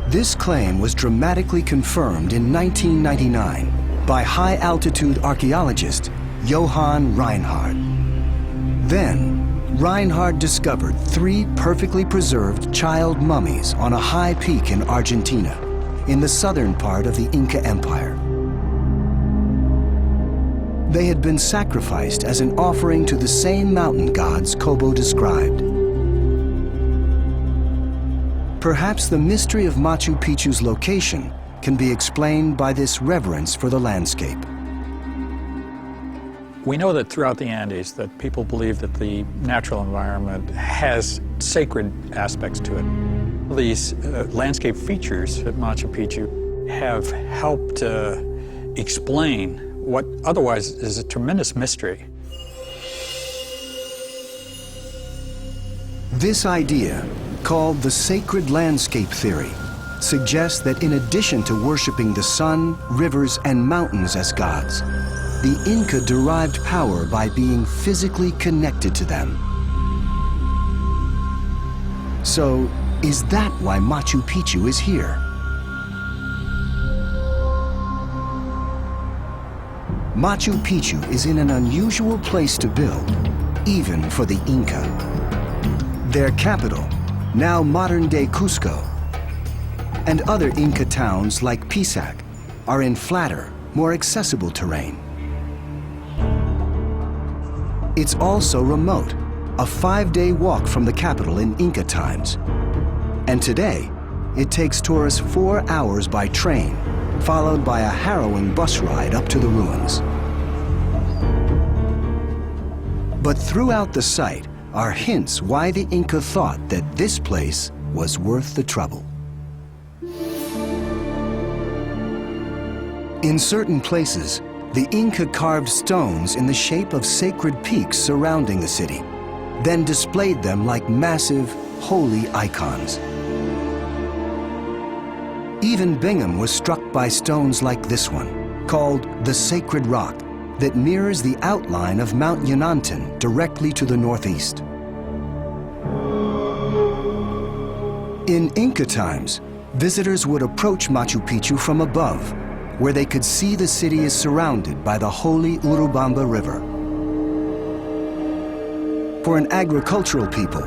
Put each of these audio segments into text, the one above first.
This claim was dramatically confirmed in 1999 by high-altitude archaeologist Johann Reinhard. Then, Reinhard discovered 3 perfectly preserved child mummies on a high peak in Argentina, in the southern part of the Inca Empire. They had been sacrificed as an offering to the same mountain gods Cobo described. Perhaps the mystery of Machu Picchu's location can be explained by this reverence for the landscape. We know that throughout the Andes that people believe that the natural environment has sacred aspects to it. These landscape features at Machu Picchu have helped explain what otherwise is a tremendous mystery. This idea, called the sacred landscape theory, suggests that in addition to worshiping the sun, rivers, and mountains as gods, the Inca derived power by being physically connected to them. So, is that why Machu Picchu is here? Machu Picchu is in an unusual place to build, even for the Inca. Their capital, now modern-day Cusco, and other Inca towns like Pisac are in flatter, more accessible terrain. It's also remote, a 5-day walk from the capital in Inca times. And today, it takes tourists 4 hours by train, followed by a harrowing bus ride up to the ruins. But throughout the site are hints why the Inca thought that this place was worth the trouble. In certain places, the Inca carved stones in the shape of sacred peaks surrounding the city, then displayed them like massive, holy icons. Even Bingham was struck by stones like this one, called the Sacred Rock, that mirrors the outline of Mount Yanantan directly to the northeast. In Inca times, visitors would approach Machu Picchu from above, where they could see the city is surrounded by the holy Urubamba River. For an agricultural people,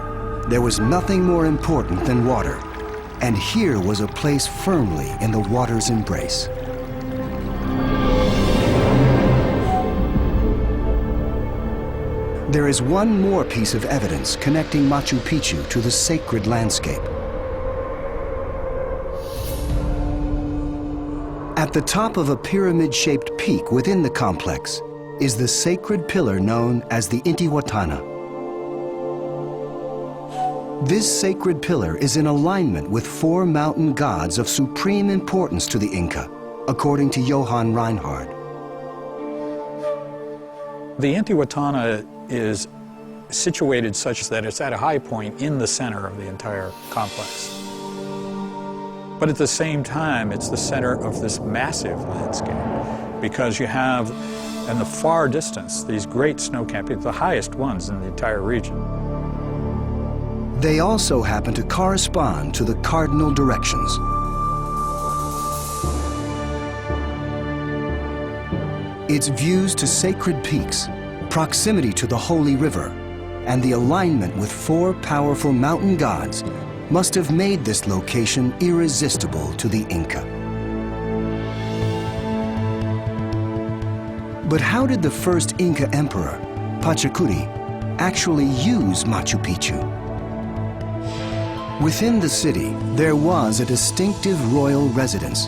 there was nothing more important than water, and here was a place firmly in the water's embrace. There is one more piece of evidence connecting Machu Picchu to the sacred landscape. At the top of a pyramid-shaped peak within the complex is the sacred pillar known as the Intihuatana. This sacred pillar is in alignment with 4 mountain gods of supreme importance to the Inca, according to Johann Reinhard. The Intihuatana is situated such that it's at a high point in the center of the entire complex. But at the same time, it's the center of this massive landscape, because you have, in the far distance, these great snow cappings, the highest ones in the entire region. They also happen to correspond to the cardinal directions. Its views to sacred peaks, proximity to the holy river, and the alignment with 4 powerful mountain gods must have made this location irresistible to the Inca. But how did the first Inca emperor, Pachacuti, actually use Machu Picchu? Within the city, there was a distinctive royal residence.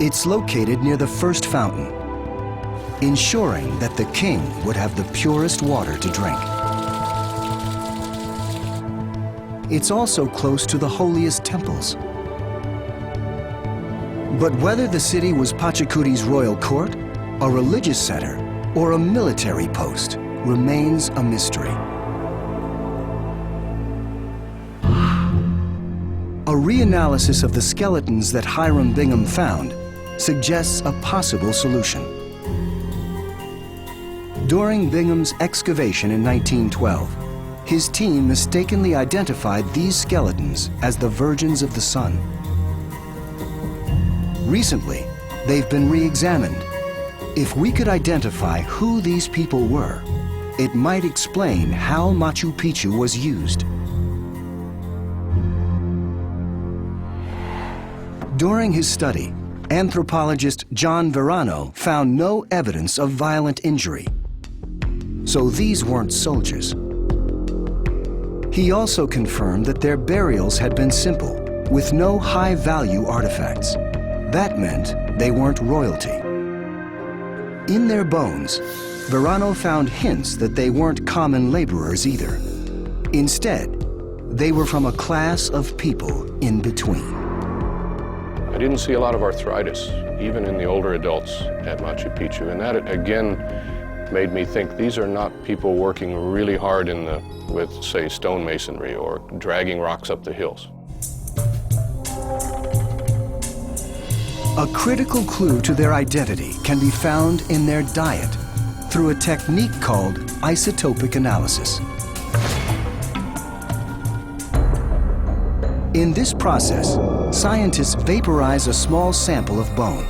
It's located near the first fountain, ensuring that the king would have the purest water to drink. It's also close to the holiest temples. But whether the city was Pachacuti's royal court, a religious center, or a military post remains a mystery. A reanalysis of the skeletons that Hiram Bingham found suggests a possible solution. During Bingham's excavation in 1912, his team mistakenly identified these skeletons as the Virgins of the Sun. Recently, they've been re-examined. If we could identify who these people were, it might explain how Machu Picchu was used. During his study, anthropologist John Verano found no evidence of violent injury. So these weren't soldiers. He also confirmed that their burials had been simple, with no high-value artifacts. That meant they weren't royalty. In their bones, Verano found hints that they weren't common laborers either. Instead, they were from a class of people in between. I didn't see a lot of arthritis, even in the older adults at Machu Picchu, and that again made me think these are not people working really hard with, say, stonemasonry or dragging rocks up the hills. A critical clue to their identity can be found in their diet through a technique called isotopic analysis. In this process, scientists vaporize a small sample of bone.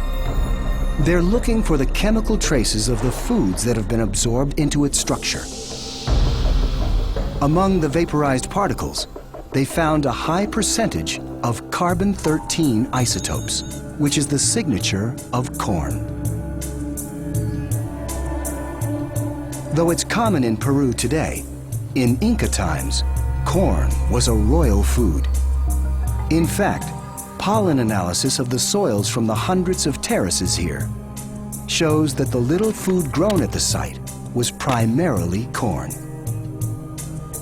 They're looking for the chemical traces of the foods that have been absorbed into its structure. Among the vaporized particles, they found a high percentage of carbon-13 isotopes, which is the signature of corn. Though it's common in Peru today, in Inca times, corn was a royal food. In fact, pollen analysis of the soils from the hundreds of terraces here shows that the little food grown at the site was primarily corn.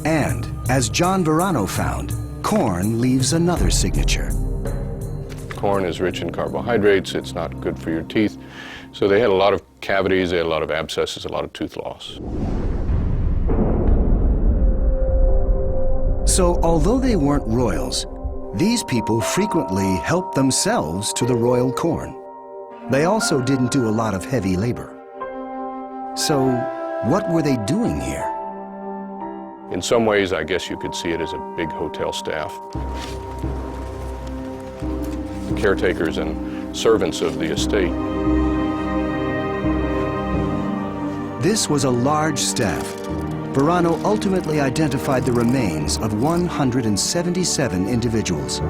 And, as John Verano found, corn leaves another signature. Corn is rich in carbohydrates, it's not good for your teeth. So they had a lot of cavities, they had a lot of abscesses, a lot of tooth loss. So, although they weren't royals, these people frequently helped themselves to the royal corn. They also didn't do a lot of heavy labor. So, what were they doing here? In some ways, I guess you could see it as a big hotel staff. Caretakers and servants of the estate. This was a large staff. Verano ultimately identified the remains of 177 individuals.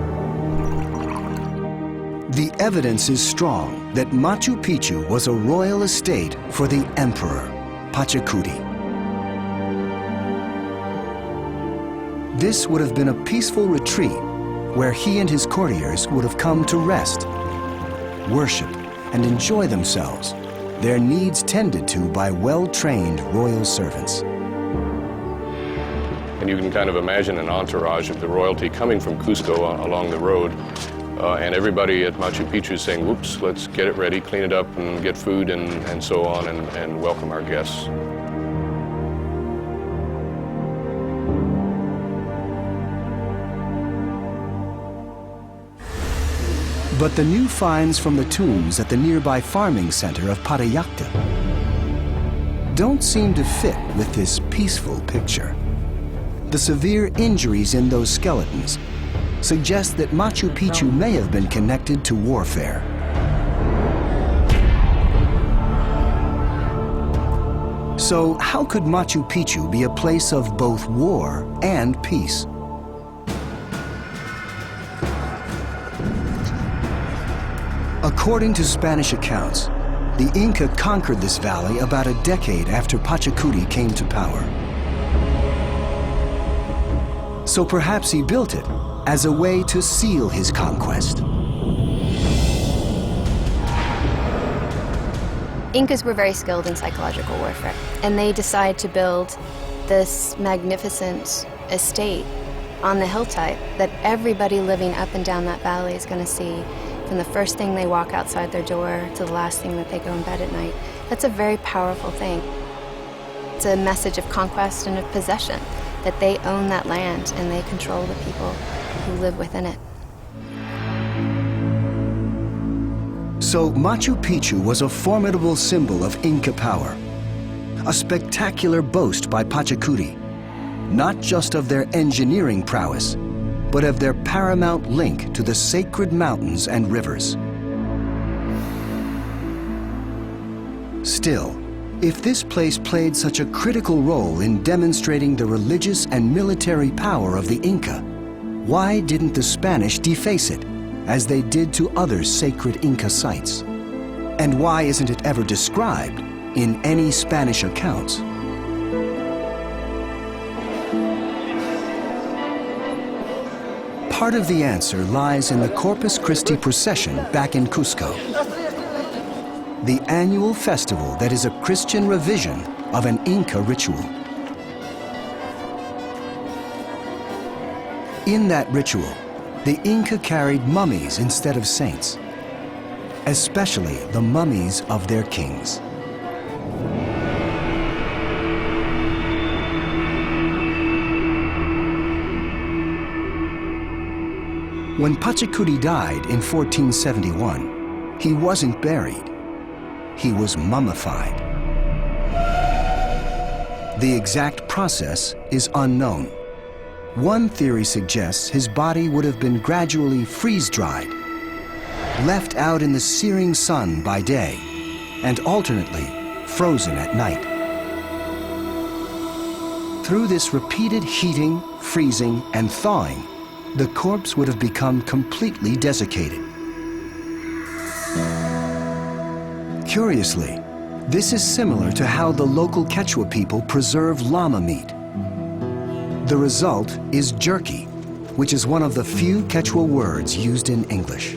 The evidence is strong that Machu Picchu was a royal estate for the emperor, Pachacuti. This would have been a peaceful retreat where he and his courtiers would have come to rest, worship, and enjoy themselves, their needs tended to by well-trained royal servants. And you can kind of imagine an entourage of the royalty coming from Cusco along the road, and everybody at Machu Picchu saying, whoops, let's get it ready, clean it up, and get food, and so on, and welcome our guests. But the new finds from the tombs at the nearby farming center of Parayacta don't seem to fit with this peaceful picture. The severe injuries in those skeletons suggest that Machu Picchu may have been connected to warfare. So how could Machu Picchu be a place of both war and peace? According to Spanish accounts, the Inca conquered this valley about a decade after Pachacuti came to power. So perhaps he built it as a way to seal his conquest. Incas were very skilled in psychological warfare, and they decide to build this magnificent estate on the hilltop that everybody living up and down that valley is going to see. From the first thing they walk outside their door to the last thing that they go in bed at night. That's a very powerful thing. It's a message of conquest and of possession, that they own that land and they control the people who live within it. So Machu Picchu was a formidable symbol of Inca power, a spectacular boast by Pachacuti, not just of their engineering prowess, but of their paramount link to the sacred mountains and rivers. Still, if this place played such a critical role in demonstrating the religious and military power of the Inca, why didn't the Spanish deface it, as they did to other sacred Inca sites? And why isn't it ever described in any Spanish accounts? Part of the answer lies in the Corpus Christi procession back in Cusco, the annual festival that is a Christian revision of an Inca ritual. In that ritual, the Inca carried mummies instead of saints, especially the mummies of their kings. When Pachacuti died in 1471, he wasn't buried. He was mummified. The exact process is unknown. One theory suggests his body would have been gradually freeze-dried, left out in the searing sun by day, and alternately frozen at night. Through this repeated heating, freezing, and thawing, the corpse would have become completely desiccated. Curiously, this is similar to how the local Quechua people preserve llama meat. The result is jerky, which is one of the few Quechua words used in English.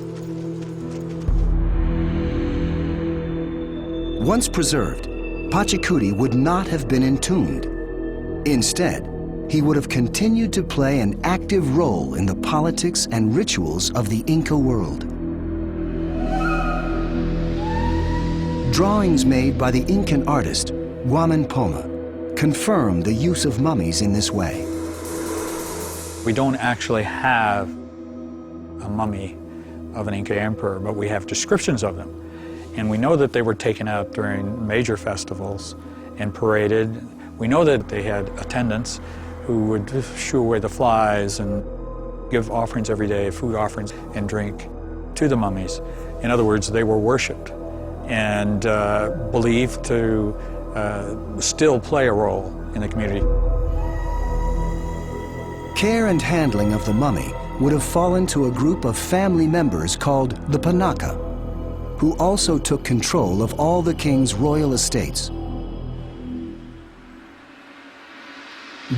Once preserved, Pachacuti would not have been entombed. Instead, he would have continued to play an active role in the politics and rituals of the Inca world. Drawings made by the Incan artist Guaman Poma confirm the use of mummies in this way. We don't actually have a mummy of an Inca emperor, but we have descriptions of them. And we know that they were taken out during major festivals and paraded. We know that they had attendants who would shoo away the flies and give offerings every day, food offerings and drink to the mummies. In other words, they were worshipped and believed to still play a role in the community. Care and handling of the mummy would have fallen to a group of family members called the Panaca, who also took control of all the king's royal estates.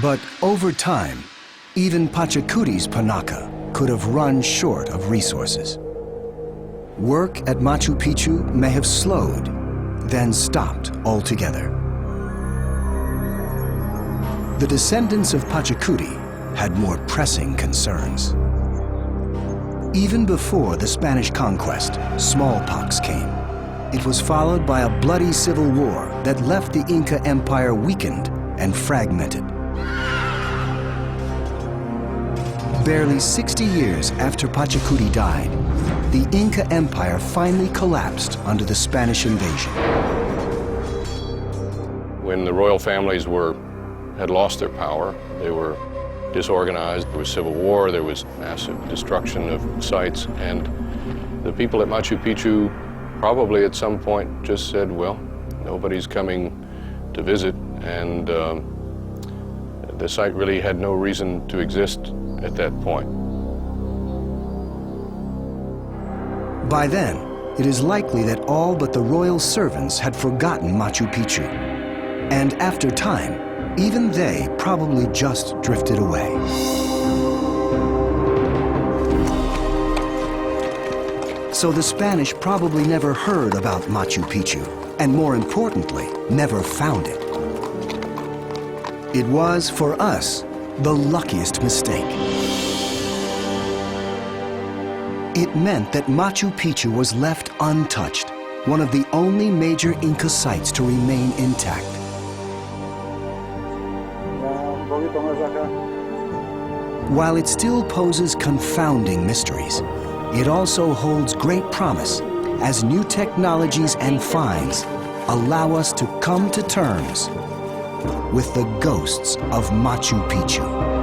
But over time, even Pachacuti's Panaca could have run short of resources. Work at Machu Picchu may have slowed, then stopped altogether. The descendants of Pachacuti had more pressing concerns. Even before the Spanish conquest, smallpox came. It was followed by a bloody civil war that left the Inca Empire weakened and fragmented. Barely 60 years after Pachacuti died, the Inca Empire finally collapsed under the Spanish invasion. When the royal families had lost their power, they were disorganized, there was civil war, there was massive destruction of sites, and the people at Machu Picchu probably at some point just said, well, nobody's coming to visit, and the site really had no reason to exist at that point. By then, it is likely that all but the royal servants had forgotten Machu Picchu. And after time, even they probably just drifted away. So the Spanish probably never heard about Machu Picchu, and more importantly, never found it. It was, for us, the luckiest mistake. It meant that Machu Picchu was left untouched, one of the only major Inca sites to remain intact. While it still poses confounding mysteries, it also holds great promise as new technologies and finds allow us to come to terms with the ghosts of Machu Picchu.